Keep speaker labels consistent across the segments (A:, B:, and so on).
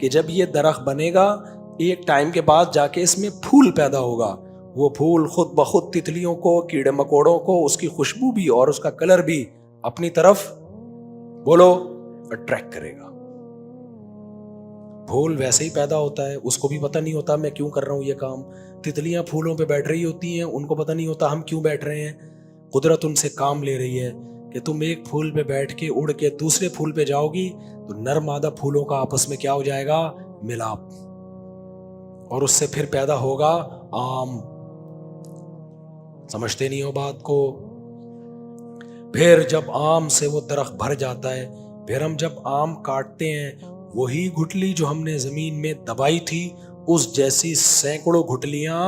A: کہ جب یہ درخت بنے گا ایک ٹائم کے بعد جا کے اس میں پھول پیدا ہوگا، وہ پھول خود بخود تتلیوں کو، کیڑے مکوڑوں کو، اس کی خوشبو بھی اور اس کا کلر بھی اپنی طرف بولو اٹریکٹ کرے گا۔ پھول ویسے ہی پیدا ہوتا ہے، اس کو بھی پتہ نہیں ہوتا میں کیوں کر رہا ہوں یہ کام۔ تتلیاں پھولوں پہ بیٹھ رہی ہوتی ہیں، ان کو پتہ نہیں ہوتا ہم کیوں بیٹھ رہے ہیں۔ قدرت ان سے کام لے رہی ہے کہ تم ایک پھول پہ بیٹھ کے اڑ کے دوسرے پھول پہ جاؤ گی تو نر مادہ پھولوں کا آپس میں کیا ہو جائے گا؟ ملاپ، اور اس سے پھر پیدا ہوگا آم۔ سمجھتے نہیں ہو بات کو؟ پھر جب آم سے وہ درخت بھر جاتا ہے، پھر ہم جب آم کاٹتے ہیں، وہی گٹلی جو ہم نے زمین میں دبائی تھی اس جیسی سینکڑوں گٹلیاں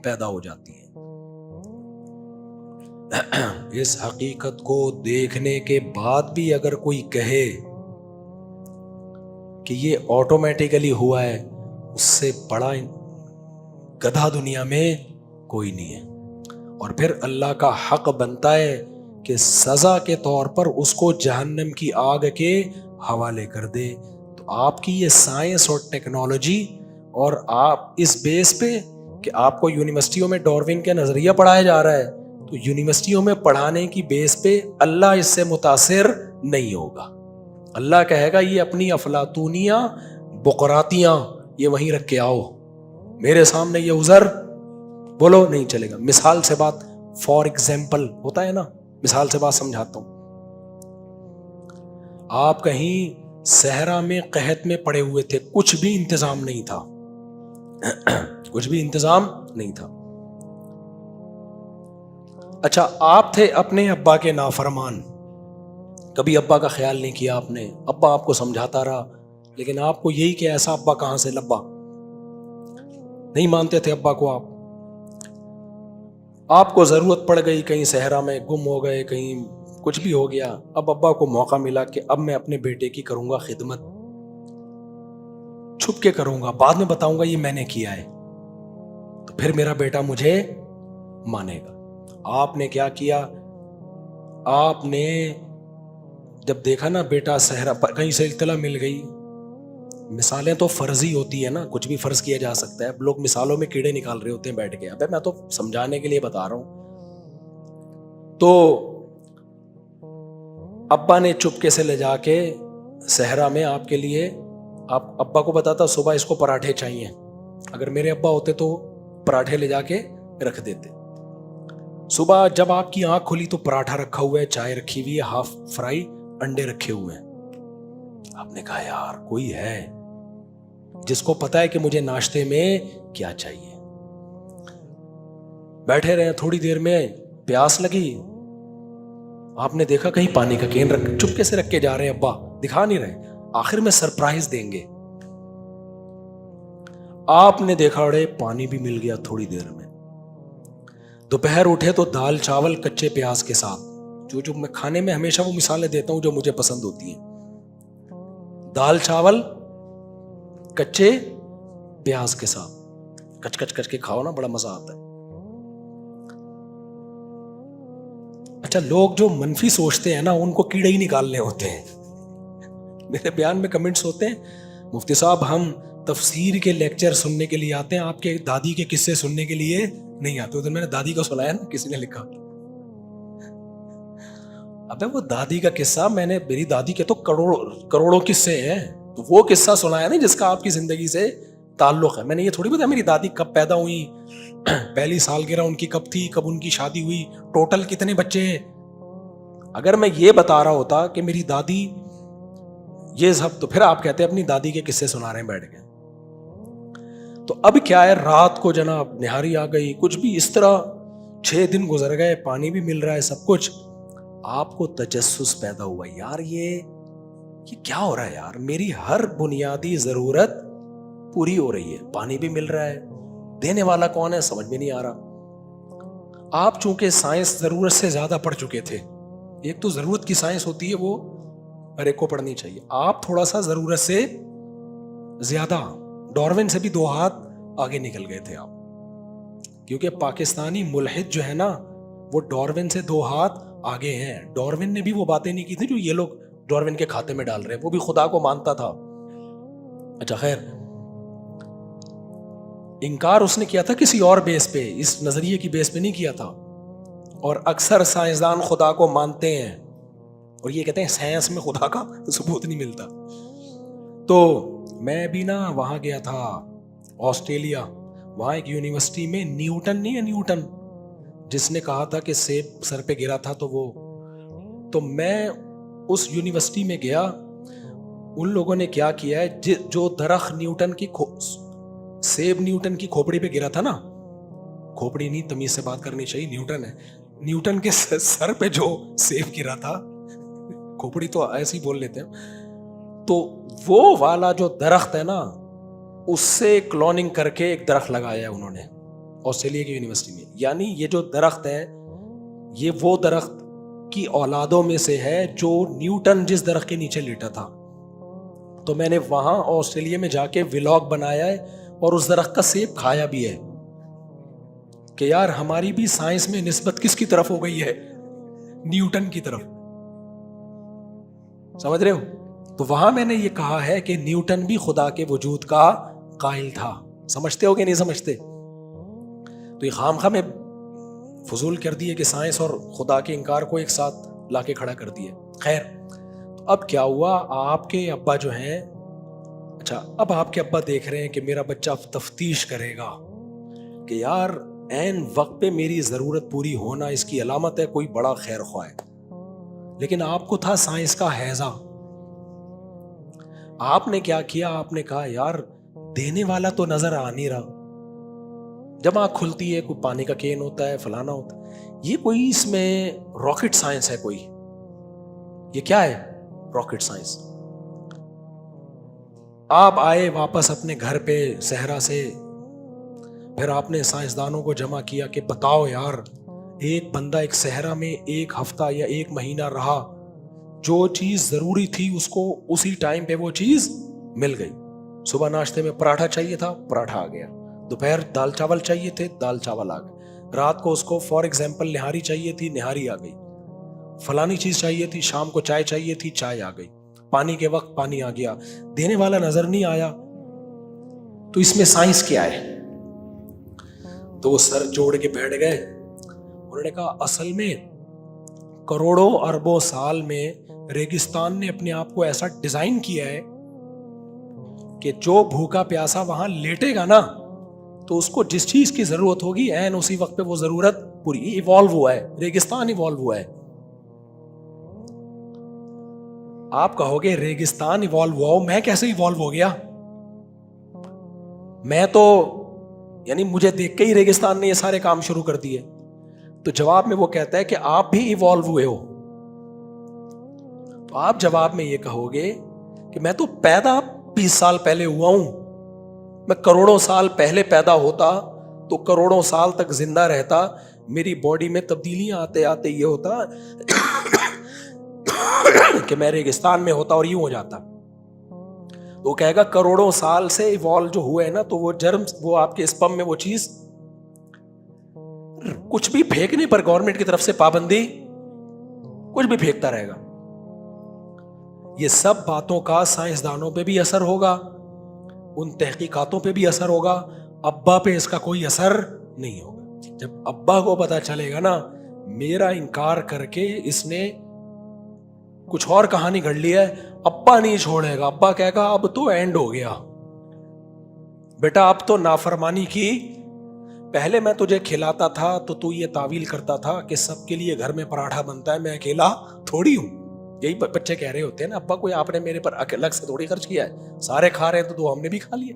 A: پیدا ہو جاتی ہیں۔ اس حقیقت کو دیکھنے کے بعد بھی اگر کوئی کہے کہ یہ آٹومیٹیکلی ہوا ہے، اس سے بڑا گدھا دنیا میں کوئی نہیں ہے۔ اور پھر اللہ کا حق بنتا ہے کہ سزا کے طور پر اس کو جہنم کی آگ کے حوالے کر دے۔ تو آپ کی یہ سائنس اور ٹیکنالوجی، اور آپ اس بیس پہ کہ آپ کو یونیورسٹیوں میں ڈارون کا نظریہ پڑھایا جا رہا ہے، تو یونیورسٹیوں میں پڑھانے کی بیس پہ اللہ اس سے متاثر نہیں ہوگا۔ اللہ کہے گا یہ اپنی افلاطونیاں بقراتیاں یہ وہیں رکھ کے آؤ، میرے سامنے یہ عذر بولو نہیں چلے گا۔ مثال سے بات، فار ایگزامپل ہوتا ہے نا، مثال سے بات سمجھاتا ہوں۔ آپ کہیں صحرا میں قحط میں پڑے ہوئے تھے، کچھ بھی انتظام نہیں تھا، کچھ بھی انتظام نہیں تھا۔ اچھا، آپ تھے اپنے ابا کے نافرمان، کبھی ابا کا خیال نہیں کیا آپ نے، ابا آپ کو سمجھاتا رہا، لیکن آپ کو یہی کہ ایسا ابا کہاں سے لبا، نہیں مانتے تھے ابا کو۔ آپ کو ضرورت پڑ گئی، کہیں صحرا میں گم ہو گئے، کہیں کچھ بھی ہو گیا، اب ابا کو موقع ملا کہ اب میں اپنے بیٹے کی کروں گا خدمت، چھپ کے کروں گا، بعد میں بتاؤں گا یہ میں نے کیا ہے، تو پھر میرا بیٹا مجھے مانے گا۔ آپ نے کیا کیا؟ آپ نے جب دیکھا نا بیٹا صحرا، کہیں سے اطلاع مل گئی، مثالیں تو فرضی ہوتی ہے نا، کچھ بھی فرض کیا جا سکتا ہے، لوگ مثالوں میں کیڑے نکال رہے ہوتے ہیں بیٹھ کے، ابے میں تو سمجھانے کے لیے بتا رہا ہوں۔ تو ابا نے چپکے سے لے جا کے صحرا میں آپ کے لیے، آپ ابا کو بتاتا صبح اس کو پراٹھے چاہیے، اگر میرے ابا ہوتے تو پراٹھے لے جا کے رکھ دیتے۔ صبح جب آپ کی آنکھ کھلی تو پراٹھا رکھا ہوا ہے، چائے رکھی ہوئی ہے، ہاف فرائی انڈے رکھے ہوئے ہیں۔ آپ نے کہا یار کوئی ہے جس کو پتا ہے کہ مجھے ناشتے میں کیا چاہیے۔ بیٹھے رہے، تھوڑی دیر میں پیاس لگی، آپ نے دیکھا کہیں پانی کا کین رکھ، چپکے سے رکھ کے جا رہے ہیں، ابا دکھا نہیں رہے، آخر میں سرپرائز دیں گے۔ آپ نے دیکھا اڑے پانی بھی مل گیا تھوڑی دیر میں۔ دوپہر اٹھے تو دال چاول کچے پیاز کے ساتھ، جو میں کھانے میں ہمیشہ وہ مثالیں دیتا ہوں جو مجھے پسند ہوتی ہیں، دال چاول کچے پیاز کے ساتھ، کچ کچ کچ کے کھاؤ نا، بڑا مزہ آتا ہے۔ اچھا، لوگ جو منفی سوچتے ہیں نا ان کو کیڑے ہی نکالنے ہوتے ہیں۔ میرے بیان میں کمنٹس ہوتے ہیں، مفتی صاحب ہم تفسیر کے لیکچر سننے کے لیے آتے ہیں، آپ کے دادی کے قصے سننے کے لیے نہیں آتے۔ ادھر میں نے دادی کو سنایا نا، کسی نے لکھا، ابے وہ دادی کا قصہ، میری دادی کے تو کروڑوں قصے ہیں، تو وہ قصہ سنایا نہیں جس کا آپ کی زندگی سے تعلق ہے۔ میں نے یہ تھوڑی بتایا میری دادی کب پیدا ہوئی، پہلی سالگرہ ان کی کب تھی، کب ان کی شادی ہوئی، ٹوٹل کتنے بچے ہیں۔ اگر میں یہ بتا رہا ہوتا کہ میری دادی یہ سب، تو پھر آپ کہتے ہیں اپنی دادی کے قصے سنا رہے ہیں بیٹھ کے۔ تو اب کیا ہے، رات کو جناب نہاری آ گئی، کچھ بھی اس طرح 6 دن گزر گئے، پانی بھی مل رہا ہے، سب کچھ۔ آپ کو تجسس پیدا ہوا، یار یہ کیا ہو رہا ہے یار، میری ہر بنیادی ضرورت پوری ہو رہی ہے، پانی بھی مل رہا ہے، دینے والا کون ہے سمجھ میں نہیں آ رہا۔ آپ چونکہ سائنس ضرورت سے زیادہ پڑھ چکے تھے، ایک تو ضرورت کی سائنس ہوتی ہے وہ ہر ایک کو پڑھنی چاہیے، آپ تھوڑا سا ضرورت سے زیادہ، ڈارون سے بھی 2 ہاتھ آگے نکل گئے تھے آپ، کیونکہ پاکستانی ملحد جو ہے نا وہ ڈارون سے 2 ہاتھ آگے ہیں۔ ڈارون نے بھی وہ باتیں نہیں کی تھی جو یہ لوگ ڈارون کے کھاتے میں ڈال رہے ہیں، وہ بھی خدا کو مانتا تھا، اچھا خیر، انکار اس نے کیا تھا کسی اور بیس پہ، اس نظریے کی بیس پہ نہیں کیا تھا. اور اکثر سائنسدان خدا کو مانتے ہیں اور یہ کہتے ہیں سائنس میں خدا کا ثبوت نہیں ملتا. تو میں بھی نا وہاں گیا تھا آسٹریلیا، وہاں ایک یونیورسٹی میں نیوٹن نہیں ہے، نیوٹن جس نے کہا تھا کہ سیب سر پہ گرا تھا، تو میں اس یونیورسٹی میں گیا. ان لوگوں نے کیا کیا ہے، جو درخت نیوٹن کی سیب نیوٹن کی کھوپڑی پہ گرا تھا نا، کھوپڑی نہیں، تمیز سے بات کرنی چاہیے، نیوٹن ہے، نیوٹن کے سر پہ جو سیب گرا تھا، کھوپڑی تو ایسے ہی بول لیتے ہیں، تو وہ والا جو درخت ہے نا، اس سے کلوننگ کر کے ایک درخت لگایا ہے انہوں نے آسٹریلیا کی یونیورسٹی میں. یعنی یہ جو درخت ہے یہ وہ درخت کی اولادوں میں سے ہے جو نیوٹن جس درخت کے نیچے لیٹا تھا. تو میں نے وہاں آسٹریلیا میں جا کے ولاگ بنایا ہے اور اس درخت کا سیب کھایا بھی ہے کہ یار ہماری بھی سائنس میں نسبت کس کی طرف ہو گئی ہے، نیوٹن کی طرف. سمجھ رہے ہو؟ تو وہاں میں نے یہ کہا ہے کہ نیوٹن بھی خدا کے وجود کا قائل تھا. سمجھتے ہو کہ نہیں سمجھتے؟ تو یہ خامخواہ میں فضول کر دیے کہ سائنس اور خدا کے انکار کو ایک ساتھ لا کے کھڑا کر دیے. خیر، اب کیا ہوا، آپ کے ابا جو ہیں، اچھا اب آپ کے ابا دیکھ رہے ہیں کہ میرا بچہ تفتیش کرے گا کہ یار عین وقت پہ میری ضرورت پوری ہونا اس کی علامت ہے، کوئی بڑا خیر خواہ ہے. لیکن آپ کو تھا سائنس کا ہیضہ. آپ نے کیا کیا، آپ نے کہا یار دینے والا تو نظر آ نہیں رہا. جب آنکھ کھلتی ہے کوئی پانی کا کین ہوتا ہے، فلانا ہوتا ہے، یہ کوئی اس میں راکٹ سائنس ہے، کوئی یہ کیا ہے راکٹ سائنس. آپ آئے واپس اپنے گھر پہ صحرا سے، پھر آپ نے سائنسدانوں کو جمع کیا کہ بتاؤ یار، ایک بندہ ایک صحرا میں ایک ہفتہ یا ایک مہینہ رہا، جو چیز ضروری تھی اس کو اسی ٹائم پہ وہ چیز مل گئی. صبح ناشتے میں پراٹھا چاہیے تھا، پراٹھا آ گیا. دوپہر دال چاول چاہیے تھے، دال چاول آ گئے. رات کو اس کو فار ایگزامپل نہاری چاہیے تھی، نہاری آ گئی. فلانی چیز چاہیے تھی، شام کو چائے چاہیے تھی، چائے آ گئی. پانی کے وقت پانی آ گیا. دینے والا نظر نہیں آیا. تو اس میں سائنس کیا ہے؟ تو وہ سر جوڑ کے بیٹھ گئے. انہوں نے کہا اصل میں کروڑوں اربوں سال میں ریگستان نے اپنے آپ کو ایسا ڈیزائن کیا ہے کہ جو بھوکا پیاسا وہاں لیٹے گا نا، تو اس کو جس چیز کی ضرورت ہوگی عین اسی وقت پہ وہ ضرورت پوری. ایوالو ہوا ہے، ریگستان ایوالو ہوا ہے. آپ کہو گے ریگستان ایوالو ہوا ہو، میں کیسے ایوالو ہو گیا؟ میں تو یعنی مجھے دیکھ کے ہی ریگستان نے یہ سارے کام شروع کر دیے. تو جواب میں وہ کہتا ہے کہ آپ بھی ایوالو ہوئے ہو. تو آپ جواب میں یہ کہو گے کہ میں تو پیدا 20 سال پہلے ہوا ہوں، میں کروڑوں سال پہلے پیدا ہوتا تو کروڑوں سال تک زندہ رہتا، میری باڈی میں تبدیلیاں آتے آتے یہ ہوتا کہ میں ریگستان میں ہوتا اور یوں ہو جاتا. تو وہ کہے گا کروڑوں سال سے ایوالو جو ہوئے ہیں نا، تو وہ جرم، وہ آپ کے اسپم میں وہ چیز، کچھ بھی پھینکنے پر گورنمنٹ کی طرف سے پابندی، کچھ بھی پھینکتا رہے گا. یہ سب باتوں کا سائنسدانوں پہ بھی اثر ہوگا، ان تحقیقاتوں پہ بھی اثر ہوگا. ابا پہ اس کا کوئی اثر نہیں ہوگا. جب ابا کو پتا چلے گا نا میرا انکار کر کے اس نے کچھ اور کہانی گھڑ لی ہے، ابا نہیں چھوڑے گا. ابا کہے گا اب تو اینڈ ہو گیا بیٹا، اب تو نافرمانی کی. پہلے میں تجھے کھلاتا تھا تو یہ تعویل کرتا تھا کہ سب کے لیے گھر میں پراٹھا بنتا ہے، میں اکیلا تھوڑی ہوں. یہی بچے کہہ رہے ہوتے ہیں نا، ابا کوئی آپ نے میرے پر الگ سے تھوڑی خرچ کیا ہے، سارے کھا رہے ہیں تو ہم نے بھی کھا لیا.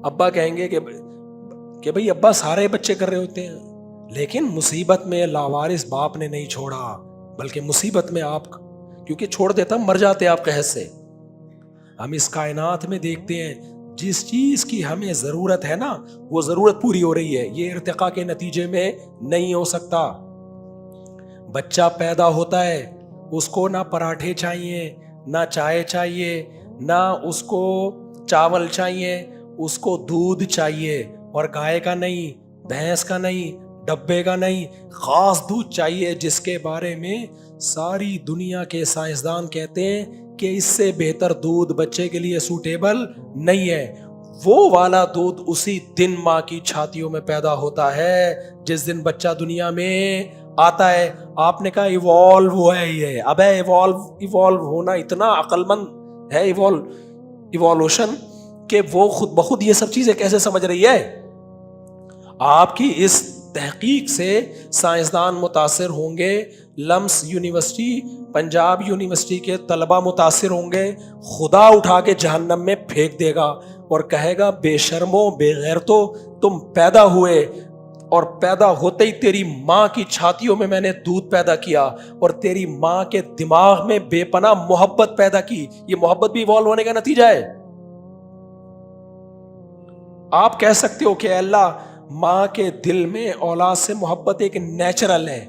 A: ابا کہیں گے کہ بھئی ابا سارے بچے کر رہے ہوتے ہیں، لیکن مصیبت میں لاوارث باپ نے نہیں چھوڑا، بلکہ مصیبت میں آپ، کیونکہ چھوڑ دیتا مر جاتے آپ قحط سے. ہم اس کائنات میں دیکھتے ہیں جس چیز کی ہمیں ضرورت ہے نا، وہ ضرورت پوری ہو رہی ہے. یہ ارتقاء کے نتیجے میں نہیں ہو سکتا. بچہ پیدا ہوتا ہے، اس کو نہ پراٹھے چاہیے، نہ چائے چاہیے، نہ اس کو چاول چاہیے، اس کو دودھ چاہیے. اور گائے کا نہیں، بھینس کا نہیں، ڈبے کا نہیں، خاص دودھ چاہیے جس کے بارے میں ساری دنیا کے سائنسدان کہتے ہیں کہ اس سے بہتر دودھ بچے کے لیے سوٹیبل نہیں ہے. وہ والا دودھ اسی دن ماں کی چھاتیوں میں پیدا ہوتا ہے جس دن بچہ دنیا میں آتا ہے. آپ نے کہا ایوالو ہے یہ. اب ایوالو ہونا اتنا عقل مند ہے ایوالوشن کہ وہ خود بخود یہ سب چیزیں کیسے سمجھ رہی ہے. آپ کی اس تحقیق سے سائنسدان متاثر ہوں گے, لمس یونیورسٹی, پنجاب یونیورسٹی کے طلبہ متاثر ہوں گے. خدا اٹھا کے جہنم میں پھینک دے گا اور کہے گا بے شرمو بے غیرتو, تم پیدا ہوئے اور پیدا ہوتے ہی تیری ماں کی چھاتیوں میں نے دودھ پیدا کیا اور تیری ماں کے دماغ میں بے پناہ محبت پیدا کی. یہ محبت بھی ایوالو ہونے کا نتیجہ ہے. آپ کہہ سکتے ہو کہ اللہ ماں کے دل میں اولاد سے محبت ایک نیچرل ہے,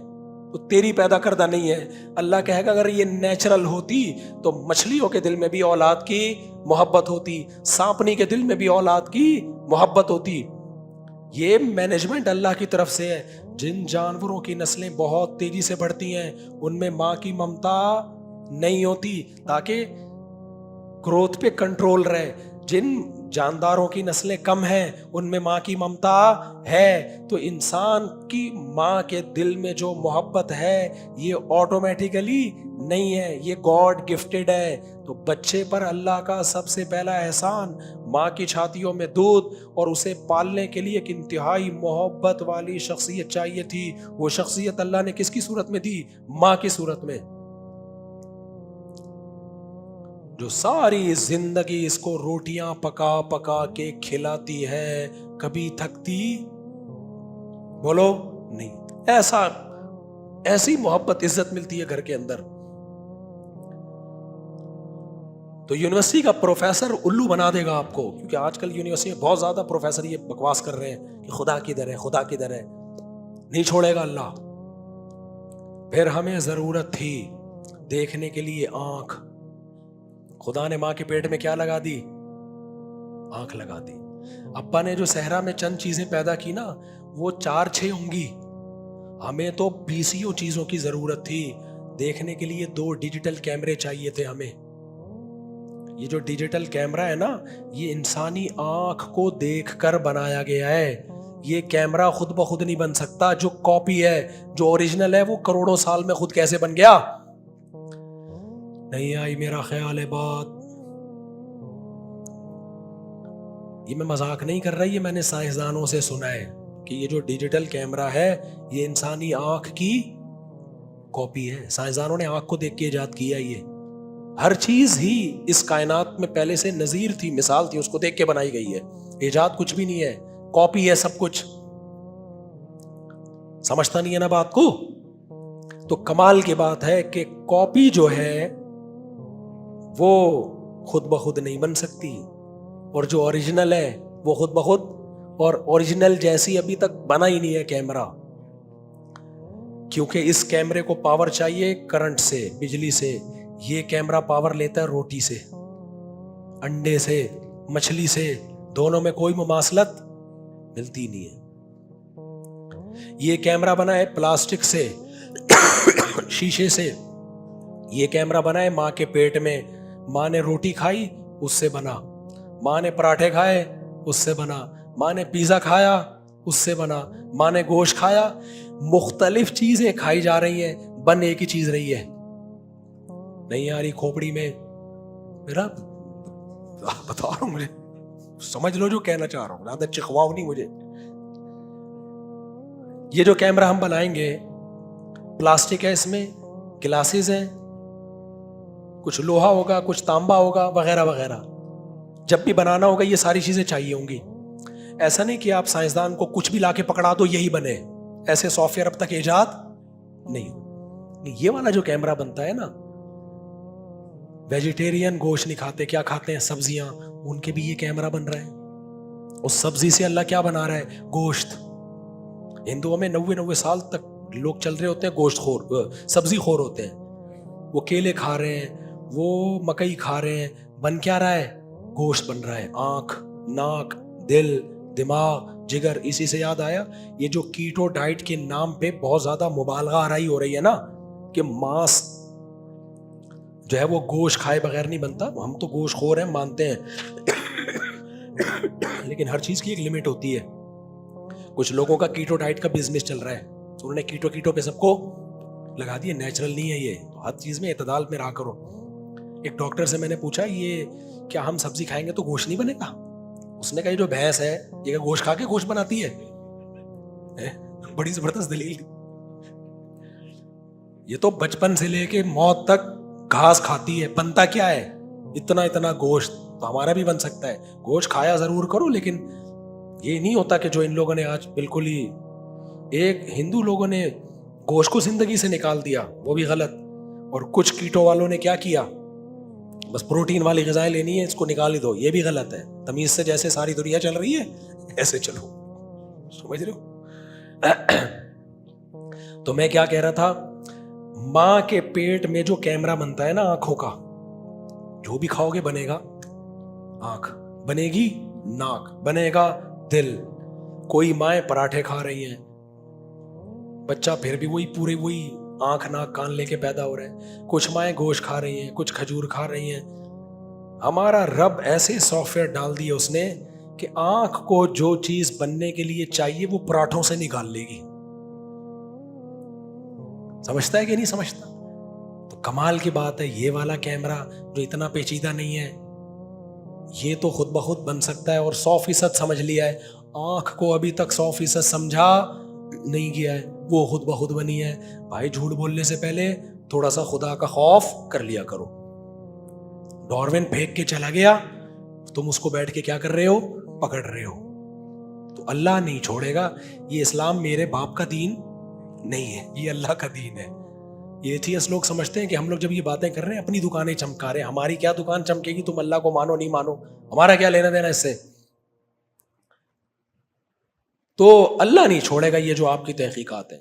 A: تو تیری پیدا کردہ نہیں ہے. اللہ کہے گا اگر یہ نیچرل ہوتی تو مچھلیوں کے دل میں بھی اولاد کی محبت ہوتی, سانپنی کے دل میں بھی اولاد کی محبت ہوتی. یہ مینجمنٹ اللہ کی طرف سے ہے. جن جانوروں کی نسلیں بہت تیزی سے بڑھتی ہیں ان میں ماں کی ممتا نہیں ہوتی تاکہ گروتھ پہ کنٹرول رہے. جن جانداروں کی نسلیں کم ہیں ان میں ماں کی ممتا ہے. تو انسان کی ماں کے دل میں جو محبت ہے یہ آٹومیٹیکلی نہیں ہے, یہ گاڈ گفٹڈ ہے. تو بچے پر اللہ کا سب سے پہلا احسان ماں کی چھاتیوں میں دودھ, اور اسے پالنے کے لیے ایک انتہائی محبت والی شخصیت چاہیے تھی. وہ شخصیت اللہ نے کس کی صورت میں دی؟ ماں کی صورت میں, جو ساری زندگی اس کو روٹیاں پکا پکا کے کھلاتی ہے. کبھی تھکتی بولو نہیں. ایسی محبت عزت ملتی ہے گھر کے اندر. تو یونیورسٹی کا پروفیسر الو بنا دے گا آپ کو, کیونکہ آج کل یونیورسٹی میں بہت زیادہ پروفیسر یہ بکواس کر رہے ہیں کہ خدا کدھر ہے, خدا کدھر ہے. نہیں چھوڑے گا اللہ. پھر ہمیں ضرورت تھی دیکھنے کے لیے آنکھ. خدا نے ماں کے پیٹ میں کیا لگا دی؟ آنکھ لگا دی. ابا نے جو صحرا میں چند چیزیں پیدا کی نا, وہ 4-6 ہوں گی. ہمیں تو 20 چیزوں کی ضرورت تھی. دیکھنے کے لیے 2 ڈیجیٹل کیمرے چاہیے تھے ہمیں. یہ جو ڈیجیٹل کیمرہ ہے نا, یہ انسانی آنکھ کو دیکھ کر بنایا گیا ہے. یہ کیمرہ خود بخود نہیں بن سکتا. جو کاپی ہے, جو اوریجنل ہے, وہ کروڑوں سال میں خود کیسے بن گیا؟ نہیں آئی میرا خیال ہے بات. یہ میں مذاق نہیں کر رہا, یہ میں نے سائنسدانوں سے سنا ہے کہ یہ جو ڈیجیٹل کیمرہ ہے یہ انسانی آنکھ کی کاپی ہے. سائنسدانوں نے آنکھ کو دیکھ کے ایجاد کیا. یہ ہر چیز ہی اس کائنات میں پہلے سے نظیر تھی, مثال تھی, اس کو دیکھ کے بنائی گئی ہے. ایجاد کچھ بھی نہیں ہے, کاپی ہے سب کچھ. سمجھتا نہیں ہے نا بات کو؟ تو کمال کی بات ہے کہ کاپی جو ہے وہ خود بخود نہیں بن سکتی, اور جو اوریجنل ہے وہ خود بخود, اور اوریجنل جیسی ابھی تک بنا ہی نہیں ہے کیمرہ. کیونکہ اس کیمرے کو پاور چاہیے کرنٹ سے, بجلی سے. یہ کیمرہ پاور لیتا ہے روٹی سے, انڈے سے, مچھلی سے. دونوں میں کوئی مماثلت ملتی نہیں ہے. یہ کیمرہ بنا ہے پلاسٹک سے, شیشے سے. یہ کیمرہ بنا ہے ماں کے پیٹ میں. ماں نے روٹی کھائی اس سے بنا, ماں نے پراٹھے کھائے اس سے بنا, ماں نے پیزا کھایا اس سے بنا, ماں نے گوشت کھایا. مختلف چیزیں کھائی جا رہی ہیں, بن ایک ہی چیز رہی ہے. نہیں آ رہی کھوپڑی میں میرا بتا رہا ہوں, مجھے سمجھ لو جو کہنا چاہ رہا ہوں, زیادہ چکھواؤ نہیں مجھے. یہ جو کیمرہ ہم بنائیں گے پلاسٹک ہے, اس میں گلاسز ہیں, کچھ لوہا ہوگا, کچھ تانبا ہوگا, وغیرہ وغیرہ. جب بھی بنانا ہوگا یہ ساری چیزیں چاہیے ہوں گی. ایسا نہیں کہ آپ سائنسدان کو کچھ بھی لا کے پکڑا دو یہی بنے, ایسے سافٹ ویئر اب تک ایجاد نہیں. یہ والا جو کیمرہ بنتا ہے نا, ویجیٹیرین گوشت نہیں کھاتے, کیا کھاتے ہیں؟ سبزیاں. ان کے بھی یہ کیمرہ بن رہا ہے. اس سبزی سے اللہ کیا بنا رہا ہے؟ گوشت. ہندوؤں میں 90 سال تک لوگ چل رہے ہوتے ہیں گوشت خور, سبزی خور ہوتے ہیں. وہ کیلے کھا رہے ہیں, وہ مکئی کھا رہے ہیں, بن کیا رہا ہے؟ گوشت بن رہا ہے. آنکھ, ناک, دل, دماغ, جگر. اسی سے یاد آیا, یہ جو کیٹو ڈائٹ کے نام پہ بہت زیادہ مبالغہ آرائی ہو رہی ہے نا, کہ ماس جو ہے وہ گوشت کھائے بغیر نہیں بنتا. ہم تو گوشت خور ہیں, مانتے ہیں, لیکن ہر چیز کی ایک لمٹ ہوتی ہے. کچھ لوگوں کا کیٹو ڈائٹ کا بزنس چل رہا ہے, انہوں نے کیٹو پہ سب کو لگا دیا. نیچرل نہیں ہے یہ, تو ہر چیز میں اعتدال میں رہا کرو. ایک ڈاکٹر سے میں نے پوچھا یہ کیا ہم سبزی کھائیں گے تو گوشت نہیں بنے گا؟ اس نے کہا یہ جو بھینس ہے یہ گوشت کھا کے گوشت بناتی ہے. بڑی زبردست دلیل. یہ تو بچپن سے لے کے موت تک گھاس کھاتی ہے, بنتا کیا ہے اتنا گوشت, تو ہمارا بھی بن سکتا ہے. گوشت کھایا ضرور کرو, لیکن یہ نہیں ہوتا کہ جو ان لوگوں نے آج بالکل ہی, ایک ہندو لوگوں نے گوشت کو زندگی سے نکال دیا, وہ بھی غلط. اور کچھ کیٹو والوں نے کیا کیا, بس پروٹین والی غذائیں لینی ہے, اس کو نکال ہی دو, یہ بھی غلط ہے. تمیز سے جیسے ساری دنیا چل رہی ہے ایسے چلو, سمجھ رہے ہو؟ تو میں کیا کہہ رہا تھا, ماں کے پیٹ میں جو کیمرہ بنتا ہے نا آنکھوں کا, جو بھی کھاؤ گے بنے گا آنکھ, بنے گی ناک, بنے گا دل. کوئی مائیں پراٹھے کھا رہی ہیں, بچہ پھر بھی وہی آنکھ ناک کان لے کے پیدا ہو رہا ہے. کچھ مائیں گوشت کھا رہی ہیں, کچھ کھجور کھا رہی ہیں. ہمارا رب ایسے سافٹ ویئر ڈال دیے اس نے کہ آنکھ کو جو چیز بننے کے لیے چاہیے وہ پراٹھوں سے نکال لے گی. سمجھتا ہے کہ نہیں سمجھتا؟ تو کمال کی بات ہے, یہ والا کیمرہ جو اتنا پیچیدہ نہیں ہے, یہ تو خود بخود بن سکتا ہے. اور 100% سمجھ لیا ہے. آنکھ کو ابھی تک 100% سمجھا نہیں گیا ہے, وہ خود بخود بنی ہے. بھائی جھوٹ بولنے سے پہلے تھوڑا سا خدا کا خوف کر لیا کرو. ڈارون پھینک کے چلا گیا, تم اس کو بیٹھ کے کیا کر رہے ہو, پکڑ رہے ہو. تو اللہ نہیں چھوڑے گا. یہ اسلام میرے باپ کا دین نہیں ہے, یہ اللہ کا دین ہے. یہ ایتھیسٹ لوگ سمجھتے ہیں کہ ہم لوگ جب یہ باتیں کر رہے ہیں اپنی دکانیں چمکا رہے ہیں. ہماری کیا دکان چمکے گی, تم اللہ کو مانو نہیں مانو, ہمارا کیا لینا دینا اس سے. تو اللہ نہیں چھوڑے گا یہ جو آپ کی تحقیقات ہیں.